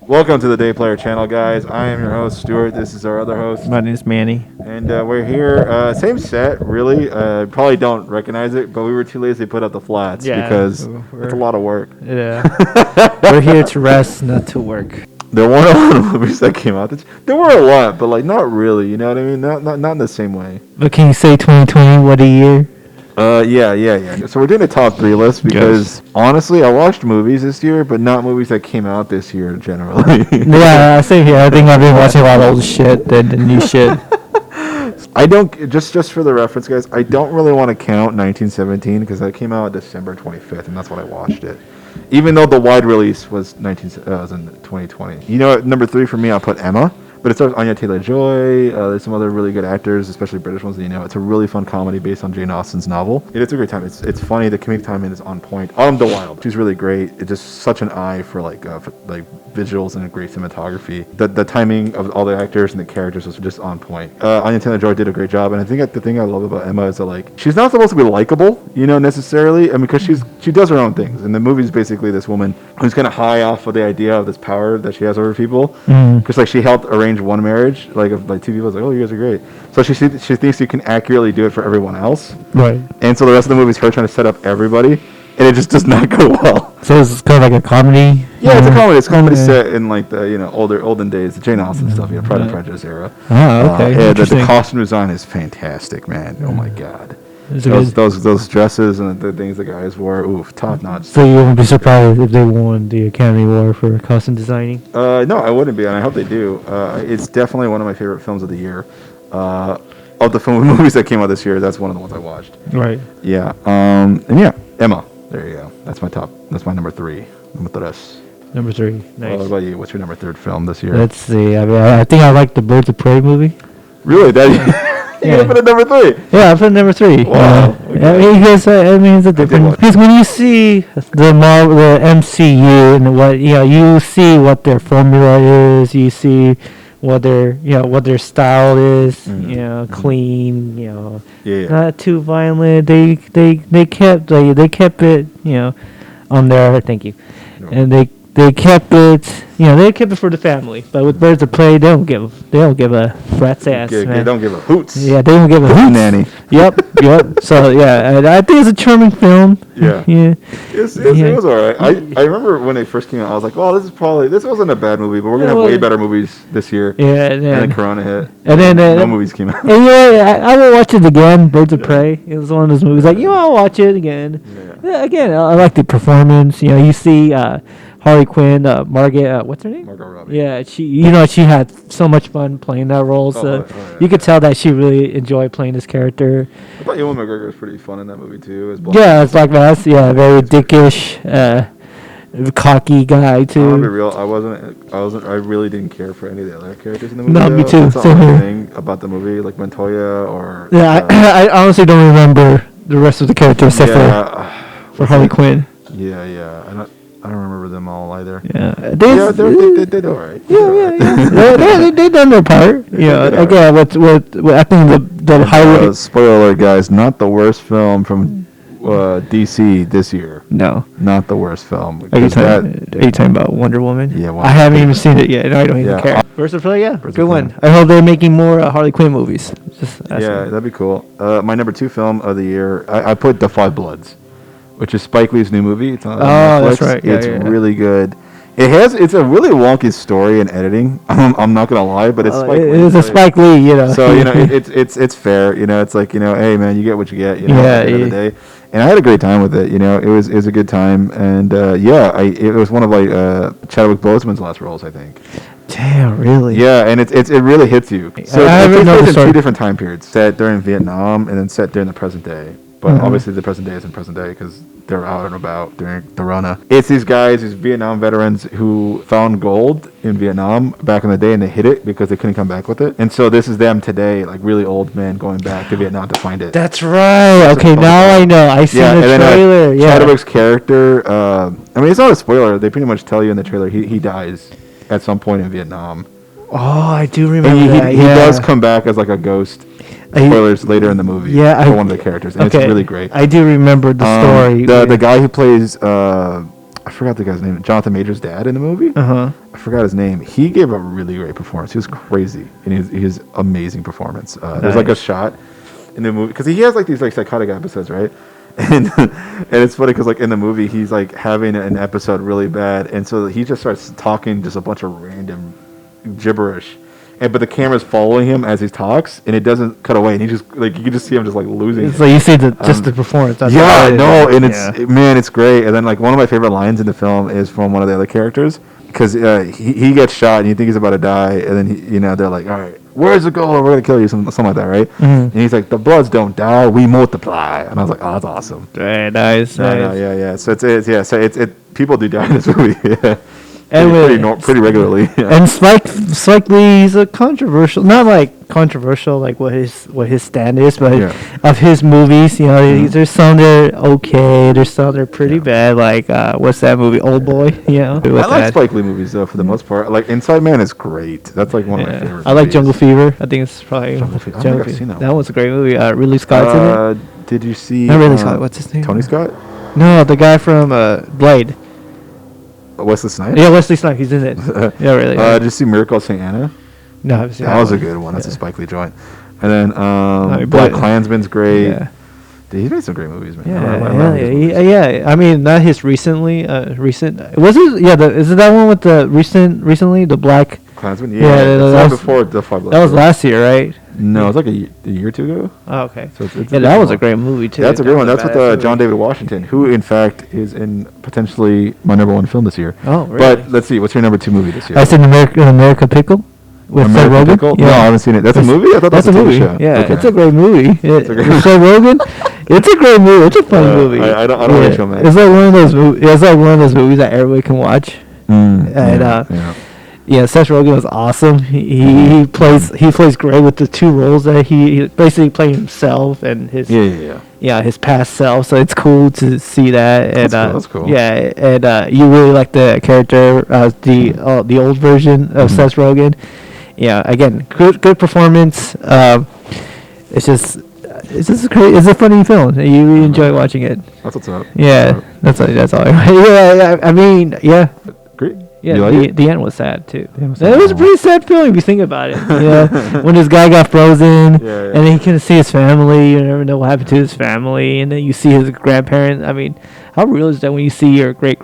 Welcome to the Day Player channel, guys. I am your host, Stuart. This is our other host. My name's Manny. And we're here, same set, really. Probably don't recognize it, but we were too lazy to put up the flats because it's a lot of work. Yeah. We're here to rest, not to work. There weren't a lot of movies that came out. There were a lot, but like not really. You know what I mean? Not in the same way. But can you say 2020? What a year! Yeah. So we're doing a top 3 list because honestly, I watched movies this year, but not movies that came out this year generally. Yeah, same here. I think I've been watching a lot of old shit than the new shit. I don't just for the reference, guys. I don't really want to count 1917 because that came out December 25th, and that's when I watched it. Even though the wide release was in 2020. You know, at number 3 for me, I'll put Emma. But it stars Anya Taylor-Joy. There's some other really good actors, especially British ones that you know. It's a really fun comedy based on Jane Austen's novel. It's a great time. It's funny. The comedic timing is on point. Autumn de Wilde. She's really great. It's just such an eye for like visuals and a great cinematography. The timing of all the actors and the characters was just on point. Anya Taylor-Joy did a great job, and I think the thing I love about Emma is that like she's not supposed to be likable, you know, necessarily. I mean, because she does her own things, and the movie's basically this woman who's kind of high off of the idea of this power that she has over people, because like she helped arrange one marriage, like of like 2 people. It's like, oh, you guys are great. So she thinks you can accurately do it for everyone else, Right. and so the rest of the movie is her trying to set up everybody, and it just does not go well. So it's kind of like a comedy. Yeah, it's a comedy. It's a comedy set in like the olden days, the Jane Austen stuff, Pride and Prejudice era. Oh, okay. Yeah, the costume design is fantastic, man. Oh my god. Those dresses and the things the guys wore, oof, top notch. So you won't be surprised if they won the Academy Award for costume designing? No, I wouldn't be, and I hope they do. It's definitely one of my favorite films of the year. Of the movies that came out this year, that's one of the ones I watched. Right. Yeah. And yeah, Emma. There you go. That's my top. That's my number 3. Number 3. Number 3. Nice. What about you? What's your number 3 film this year? Let's see. I think I like the Birds of Prey movie. Really? You put it number 3? Yeah, I put it number 3. Wow. Okay. I mean, it's a different, because when you see the MCU and what you see what their formula is, you see what their style is, clean, not too violent. They kept it, on there. Thank you, and they kept it, they kept it for the family. But with Birds of Prey, they don't give a rat's ass, man. They don't give a hoots. Yeah, they don't give a hoots. Nanny. Yep. So yeah, I think it's a charming film. Yeah. It was alright. I remember when it first came out, I was like, "Oh, this wasn't a bad movie, but we're gonna have way better movies this year." Yeah, and then Corona hit, and then no movies came out. And I will watch it again. Birds of Prey. It was one of those movies like I'll watch it again. Yeah, again, I like the performance. You see Harley Quinn, Margaret, what's her name? Margot Robbie. Yeah, she had so much fun playing that role. So you could tell that she really enjoyed playing this character. I thought Ewan McGregor was pretty fun in that movie too. As Black Mass. Yeah, very dickish, cocky guy too. I'll be real. I really didn't care for any of the other characters in the movie. No, me too. That's the only thing about the movie, like Montoya or. Yeah, I honestly don't remember the rest of the characters except for Harley Quinn. Yeah. I don't remember them all either. Yeah, they did all right. Yeah. They done their part. Again, what I think the highlight. Spoiler alert, guys! Not the worst film from DC this year. No, not the worst film. Are you talking about Wonder Woman? Yeah, I haven't even seen it yet, and I don't even care. Birds of Prey, good one. I hope they're making more Harley Quinn movies. That'd be cool. My number 2 film of the year, I put The Five Bloods, which is Spike Lee's new movie. It's on Netflix. That's right. It's really good. It's a really wonky story and editing. I'm not gonna lie, but it's Spike Lee. It's a Spike Lee, So it's fair. It's like hey man, you get what you get. At the end of the day. And I had a great time with it. It was a good time, and it was one of like Chadwick Boseman's last roles, I think. Damn, really? Yeah, and it really hits you. So it's in 2 different time periods, set during Vietnam and then set during the present day. But obviously the present day isn't present day because they're out and about during the Rona. It's these guys, these Vietnam veterans who found gold in Vietnam back in the day and they hid it because they couldn't come back with it. And so this is them today, like really old men going back to Vietnam to find it. That's right. Okay, now I know. I seen the trailer. Chadwick's character, I mean, it's not a spoiler. They pretty much tell you in the trailer he dies at some point in Vietnam. Oh, I do remember that. He does come back as like a ghost. Spoilers later in the movie. Yeah, for one of the characters, and it's really great. I do remember the story. The guy who plays I forgot the guy's name. Jonathan Major's dad in the movie. Uh-huh. I forgot his name. He gave a really great performance. He was crazy, and his amazing performance. There's like a shot in the movie because he has like these like psychotic episodes, right? And it's funny because like in the movie he's like having an episode really bad, and so he just starts talking just a bunch of random gibberish. But the camera's following him as he talks, and it doesn't cut away. And he just like you can just see him just like losing. So you see just the performance. That's and it's great. And then like one of my favorite lines in the film is from one of the other characters because he gets shot and you think he's about to die, and then they're like, all right, where's the goal? We're gonna kill you, something like that, right? Mm-hmm. And he's like, the Bloods don't die, we multiply. And I was like, oh, that's awesome. Very nice. Yeah. So it's people do die in this movie. Yeah. And pretty regularly. Yeah. And Spike Lee, he's a controversial, not like controversial like what his stand is, but of his movies, there's some that are okay, there's some that are pretty bad. Like what's that movie, Old Boy? I like Spike Lee movies though for the most part. Like Inside Man is great. That's like one of my favorite. I like Jungle Fever. I think it's probably Jungle Fever. I don't think I've seen that. That one's a great movie. Ridley Scott's in it. Did you see? Not Ridley Scott. What's his name? Tony Scott. No, the guy from Blade. Wesley Snipes? Yeah, Wesley Snipes. He's in it. Yeah, really. Did you see Miracle of St. Anna? No, I haven't seen that. That was a good one. That's a Spike Lee joint. And then Black Klansman's great. Yeah. Dude, he's made some great movies, man. Yeah. I mean, not his recent. Was it? Yeah, is it that one with the recently the Black Klansman? Yeah, that was before the Five. That was last year, right? No, it was like a year or two ago. Oh, okay. So that was a great movie too. That's a great one. That's with John David Washington, who in fact is in potentially my number one film this year. Oh, really? But let's see, what's your number two movie this year? I said American Pickle with Seth Rogen. Pickle? Yeah. No, I haven't seen it. That's a movie? I thought that's a movie. Show. Yeah, okay. It's a great movie. Seth Rogen. It's a great movie. It's a funny movie. I don't hate you, man. It's like one of those movies. It's like one of those movies that everybody can watch. Yeah, Seth Rogen was awesome. He plays great with the two roles that he basically playing himself and his his past self. So it's cool to see that. And that's cool. Yeah, and you really like the character, the old version of Seth Rogen. Yeah, again, good performance. It's a funny film. You really enjoy watching it. That's what's up. Yeah, that's all. Yeah, I mean, yeah. Great. Yeah, the end was sad too. It was a pretty sad film if you think about it. Yeah, when this guy got frozen, and then he couldn't see his family. You never know what happened to his family, and then you see his grandparents. I mean, how real is that when you see your great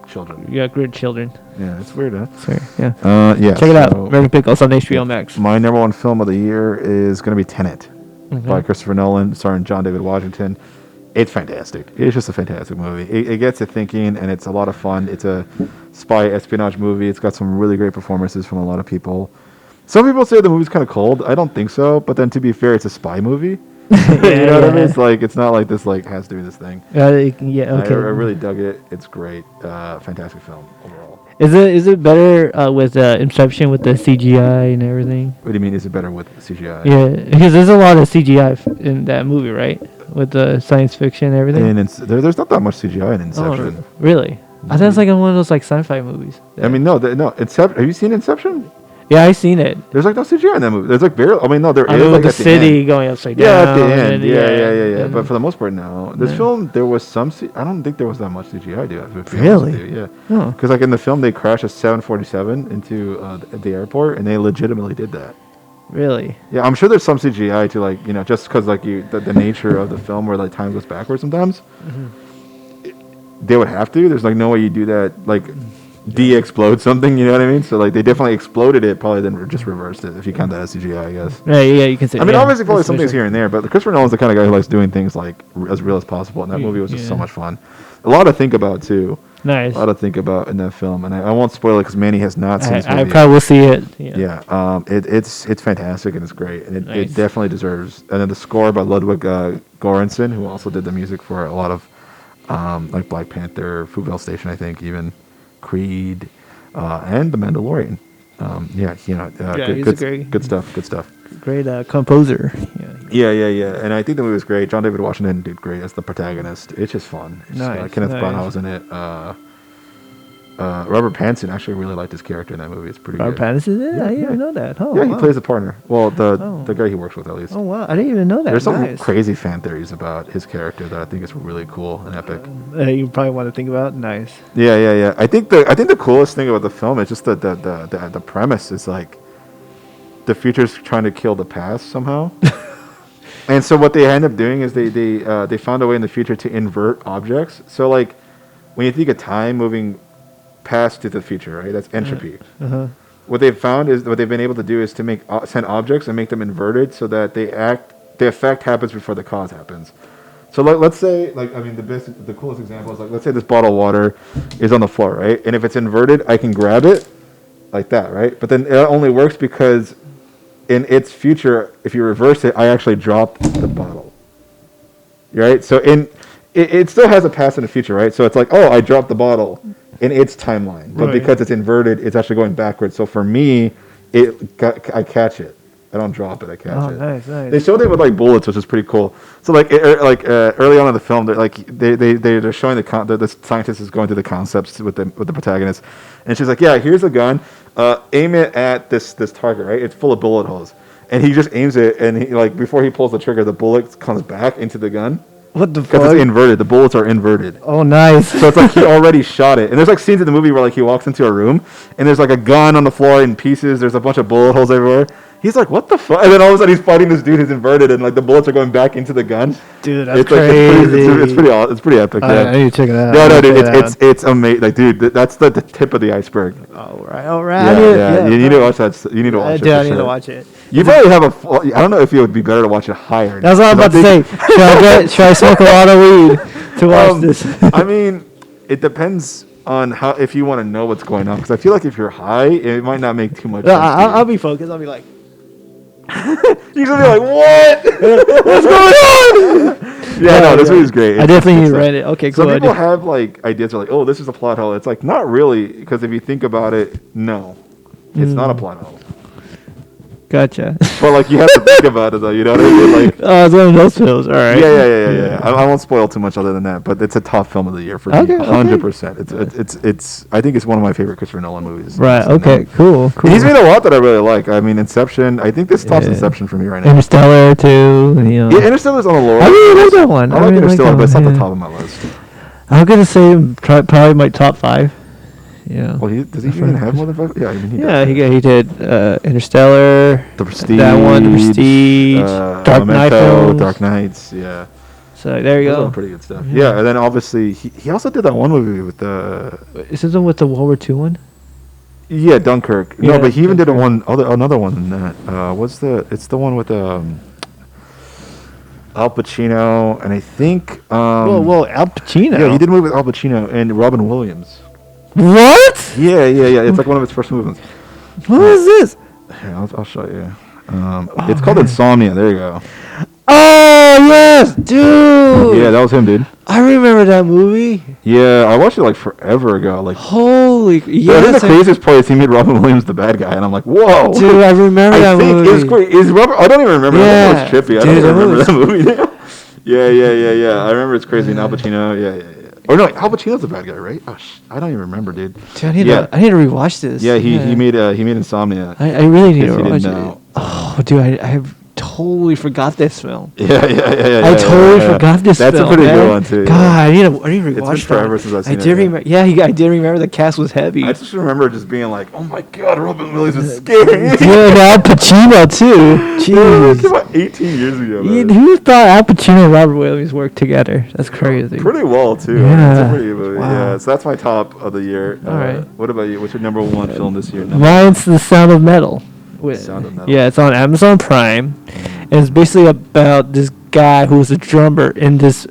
children? Yeah, grandchildren. Yeah, it's weird, huh? It's weird. Yeah. Check it out. American Pickle on HBO Max. My number one film of the year is going to be Tenet by Christopher Nolan, starring John David Washington. It's fantastic. It's just a fantastic movie. It gets you thinking, and it's a lot of fun. It's a spy espionage movie. It's got some really great performances from a lot of people. Some people say the movie's kind of cold. I don't think so. But then, to be fair, it's a spy movie. You know what I mean? It's like it's not like this has to be this thing. Okay. I really dug it. It's great. Fantastic film overall. Is it better with Inception with the CGI and everything? What do you mean? Is it better with CGI? Yeah, because there's a lot of CGI in that movie, right? With the science fiction and everything. And there's not that much CGI in Inception. Oh, really? I thought it's like one of those like sci-fi movies. I mean, no. Inception. Have you seen Inception? Yeah, I've seen it. There's like no CGI in that movie. There's like barely. I mean, no, there is like the city going upside down. Yeah, at the end. Yeah. But for the most part, no. This film, there was some. I don't think there was that much CGI. Really? Yeah. Because like in the film, they crashed a 747 into the airport, and they legitimately did that. Really? Yeah, I'm sure there's some CGI to just because like the nature of the film where like time goes backwards sometimes. They would have to. There's like no way you do that. Like. De-explode something, you know what I mean? So like they definitely exploded it, probably then just reversed it if you count that as CGI, I guess. Yeah, you can say. I mean, obviously, probably some things here and there, but Christopher Nolan's the kind of guy who likes doing things like as real as possible, and that movie was just so much fun. A lot to think about too. Nice. A lot to think about in that film, and I won't spoil it because Manny has not seen this movie. I probably will see it. Yeah. It's fantastic and it's great, and it definitely deserves. And then the score by Ludwig Göransson, who also did the music for a lot of like Black Panther, Fruitvale Station, I think even. Creed, and The Mandalorian. Good stuff. Great composer. Yeah. And I think the movie was great. John David Washington did great as the protagonist. It's just fun. Kenneth Branagh's in it. Robert Pattinson actually really liked his character in that movie. It's pretty Robert good. Pattinson? Yeah, Yeah, I didn't yeah. even know that. Oh, Yeah, he wow. plays a partner. Well, Oh. the guy he works with at least. Oh, wow. I didn't even know that. There's some Nice. crazy fan theories about his character that I think is really cool and epic. You probably want to think about. Nice. Yeah. I think the coolest thing about the film is just the premise is like the future's trying to kill the past somehow. And so what they end up doing is they found a way in the future to invert objects. So like when you think of time moving past to the future, right? That's entropy. Uh-huh. What they've found is what they've been able to do is to make send objects and make them inverted so that the effect happens before the cause happens. So let's say the coolest example is like let's say this bottle of water is on the floor, right? And if it's inverted, I can grab it like that, right? But then it only works because in its future, if you reverse it, I actually dropped the bottle. Right? So it still has a past and a future, right? So it's like, oh, I dropped the bottle in its timeline, but Right. because it's inverted, it's actually going backwards. So for me, I catch it. I don't drop it. I catch it. Nice. They showed it with like bullets, which is pretty cool. So like early on in the film, they're showing the scientist is going through the concepts with the protagonist, and she's like, yeah, here's a gun, aim it at this target, right? It's full of bullet holes, and he just aims it, and he, like before he pulls the trigger, the bullet comes back into the gun. What the Because fuck? it's inverted. The bullets are inverted. Oh, nice. So it's like he already shot it. And there's like scenes in the movie where like he walks into a room and there's like a gun on the floor in pieces. There's a bunch of bullet holes everywhere. He's like, what the fuck? And then all of a sudden he's fighting this dude who's inverted and like the bullets are going back into the gun. Dude, that's It's like crazy. it's pretty epic. I Yeah. need to check it out. No, dude, Check it out. it's amazing. Like, dude, that's the tip of the iceberg. All right. Yeah. You need to watch that. You need to watch it. I for need sure. to watch it. You probably have I don't know if it would be better to watch it higher. That's what I'm about to say. Should I smoke a lot of weed to watch this? I mean, it depends on if you want to know what's going on. Because I feel like if you're high, it might not make too much sense. I'll be focused. I'll be like, You're gonna be like, what? What's going on? This movie's great. I definitely need it's to like- read it. Okay, cool. Some people have like ideas. They're like, oh, this is a plot hole. It's like not really, because if you think about it, no, it's not a plot hole. Gotcha. But like you have to think about it though. You know what I mean? Like, Oh, it's one of those films. All right. yeah. I won't spoil too much other than that. But it's a top film of the year for me. Okay, 100%. It's. I think it's one of my favorite Christopher Nolan movies. Right. So, Okay. Cool. He's made a lot that I really like. I mean, Inception. I think this tops Yeah. Inception for me right now. Interstellar too. You know. Yeah, Interstellar's on the lower. I really like that one. I like really Interstellar, that but it's not one, the yeah. top of my list. I'm gonna say probably my top 5. Yeah. Well, does he even have more than 5? Yeah, I mean, he Yeah, does. he did Interstellar, The Prestige. that one, The Prestige, Dark Knight Memento, films. Dark Knights. Yeah, So there you those are go. pretty good stuff. Yeah. Yeah, and then obviously he also did that one movie with the Is this the one with the World War II one? Dunkirk. No, Yeah, but he even did Dunkirk. another one than that. It's the one with Al Pacino and I think Whoa, Al Pacino. yeah, he did a movie with Al Pacino and Robin Williams. What? Yeah. It's like one of his first movies. What is this? Here, I'll show you. It's called Insomnia. There you go. Oh yes, dude. Yeah, that was him, dude. I remember that movie. Yeah, I watched it like forever ago. Like, Holy, I think yes, the craziest part is he made Robin Williams the bad guy, and I'm like, whoa. dude, I remember that movie. It's great. Is Robert? I don't even remember. Yeah. That was trippy. I Dude, don't that even remember was- that movie. Yeah. I remember it's crazy. And Al Pacino. Yeah. Or no, Al Pacino's the bad guy, right? Oh, I don't even remember, dude. Dude, I need Yeah. to rewatch this. Yeah, he made Insomnia. I really need to Guess you watch didn't it. know. Oh, dude, I have totally forgot this film. Yeah. I totally forgot this That's film. a pretty man. good one too. God, Yeah. I need to rewatch been that. forever since I've seen I it, did yeah. remember. Yeah, I did remember the cast was heavy. I just remember just being like, oh my god, Robin Williams is scary. Dude, Al Pacino too. It came Jeez. out 18 years ago, man. Who thought Al Pacino and Robert Williams worked together? That's crazy. Pretty well too. Yeah. It's a pretty good movie. Wow. Yeah, so that's my top of the year. All right. What about you? What's your number one film this year? Mine's The Sound of Metal. Sound of Metal. Yeah, it's on Amazon Prime. And it's basically about this guy who's a drummer in this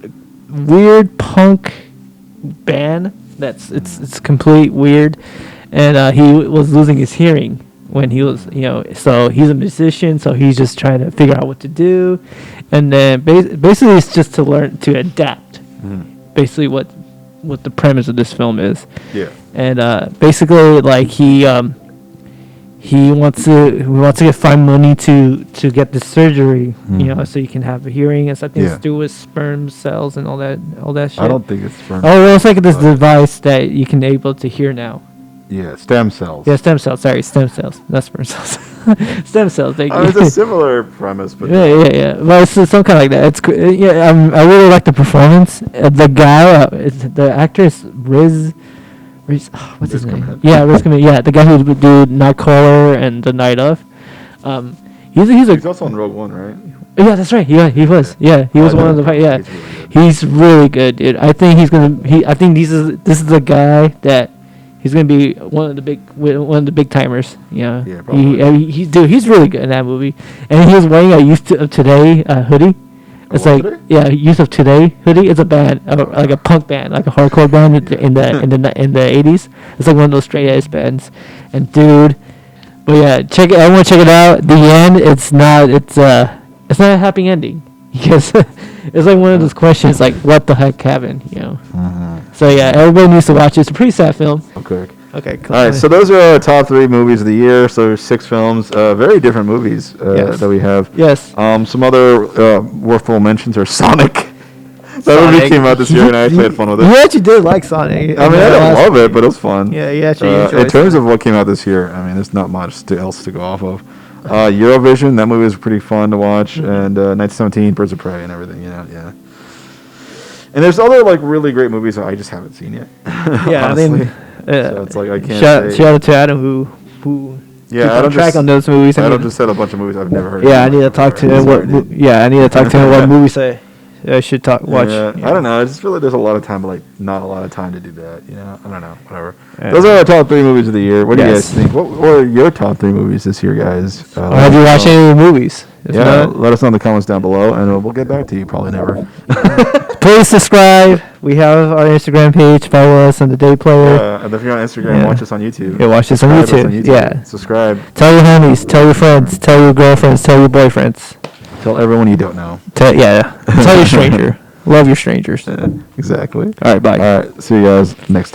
weird punk band. It's complete weird. And he was losing his hearing when he was, so he's a musician, so he's just trying to figure out what to do. And then basically it's just to learn to adapt. Basically what the premise of this film is. Yeah. And basically like he he wants to find money to get the surgery, so you can have a hearing. It's I think it's to do with sperm cells and all that shit. I don't think it's sperm. Oh, well, it's like this device that you can able to hear now. Yeah, stem cells. Yeah, stem cells. Sorry, stem cells, not sperm cells. Stem cells. Thank you. It's a similar premise, but yeah. Well, it's some kind of like that. It's I really like the performance. The guy, the actor is Riz. What's his name? Yeah, Riz Ahmed. Yeah, the guy who would do Nightcrawler and The Night Of. He's also in Rogue One, right? Yeah, that's right. Yeah, he was. Yeah, he was one of the. Yeah, he's really good, dude. I think he's gonna. I think this is the guy that. He's gonna be one of the big timers. Yeah. Yeah, probably. He's really good in that movie. And he was wearing a Youth of Today hoodie. It's like Youth of Today hoodie. It's a band, like a punk band, like a hardcore band in the 80s. It's like one of those straight edge bands. And dude, but yeah, everyone check it out. The end, it's not a happy ending because it's like one of those questions like what the heck happened, So yeah, everybody needs to watch it. It's a pretty sad film. Okay, cool. All right, so those are our top 3 movies of the year. So there's 6 films, very different movies that we have. Yes. Some other worthwhile mentions are Sonic. That movie came out this year, and I actually had fun with it. You actually did like Sonic. I mean, I don't love it, but it was fun. Yeah, you actually enjoyed it. In terms of what came out this year, I mean, there's not much else to go off of. Eurovision, that movie was pretty fun to watch, and 1917, Birds of Prey, and everything. Yeah. And there's other like really great movies that I just haven't seen yet. Yeah, honestly. So it's like I can't. Shout out to Adam who Adam track on those movies. Adam just said a bunch of movies I've never heard. Yeah, I need to talk to him. I need to talk to him what movies I should watch. Yeah. I don't know. I just feel like there's a lot of time, but like not a lot of time to do that. I don't know. Whatever. Those are our top 3 movies of the year. What do you guys think? What were your top 3 movies this year, guys? Have you watched any movies? Let us know in the comments down below, and we'll get back to you. Probably never. Please subscribe. We have our Instagram page. Follow us on the Day Player. And if you're on Instagram, watch us on YouTube. Yeah, watch us on YouTube. Yeah. Subscribe. Tell your homies. Tell your friends. Tell your girlfriends. Tell your boyfriends. Tell everyone you don't know. Tell your stranger. Love your strangers. Exactly. All right, bye. All right, see you guys next time.